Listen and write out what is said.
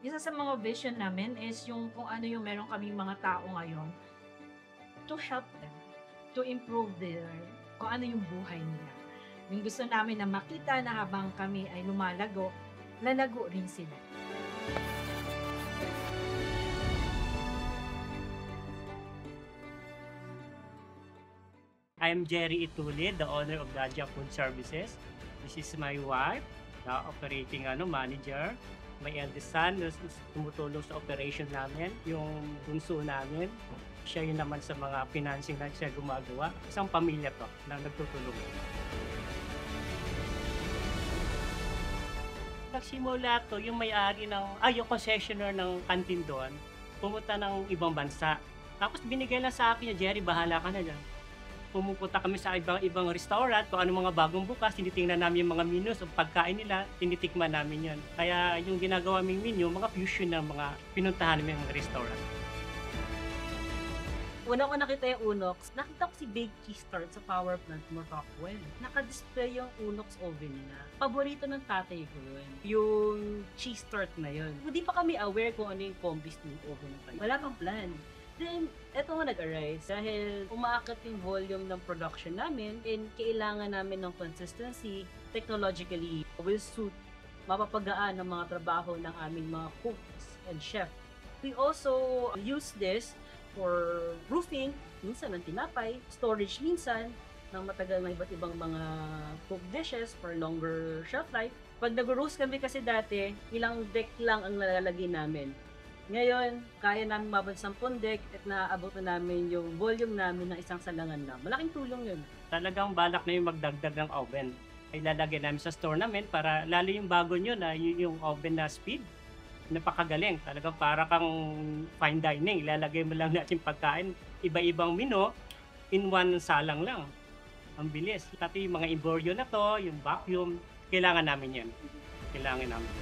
Isa sa mga vision namin is yung kung ano yung meron kaming mga tao ngayon to help them, to improve kung ano yung buhay nila. Yung gusto namin na makita na habang kami ay lumalago, lalago rin sila. I'm Jerry Itulid, the owner of Daja Food Services. This is my wife, the operating manager. My eldest son is tumutulong sa operation namin. Yung bunso namin, siya yun naman sa mga financing na siya gumagawa. Isang pamilya to na nagtutulong. Nagsimula to, yung may-ari yung concessionaire ng kantin doon, pumunta ng ibang bansa. Tapos binigay lang sa akin, Jerry, bahala ka na dyan. Pumupunta kami sa ibang restaurant, kung ano mga bagong bukas, tinitingnan namin yung mga menus o pagkain nila, tinitikman namin yan. Kaya yung ginagawa naming menu, mga fusion ng mga pinuntahan namin mga restaurant. Una ko nakita yung Unox, nakita ko si Big Cheese Tart sa power plant mo, Rockwell. Naka-display yung Unox oven niya. Paborito ng tatay ko yun, yung cheese tart na yun. Hindi pa kami aware kung ano yung combis ng oven na yun. Wala pang plan. Then, eto nga nag-arise dahil umaakat yung volume ng production namin and kailangan namin ng consistency, technologically will suit mapapagaan ng mga trabaho ng aming mga cooks and chef. We also use this for roofing, minsan ng tinapay, storage minsan ng matagal na iba't ibang mga cooked dishes for longer shelf life. Pag nag-roast kami kasi dati, ilang deck lang ang nalalagay namin. Ngayon, kaya namin mabot 10 deck at naaabot na namin yung volume namin ng isang salangan lang. Malaking tulong yun. Talagang balak na yung magdagdag ng oven. Ay lalagay namin sa store namin para lalo yung bago nyo na yung oven na speed. Napakagaling. Talagang para kang fine dining. Ilalagay mo lang natin pagkain. Iba-ibang menu in one salang lang. Ang bilis. Pati yung mga embryo na to, yung vacuum, kailangan namin yan. Kailangan namin.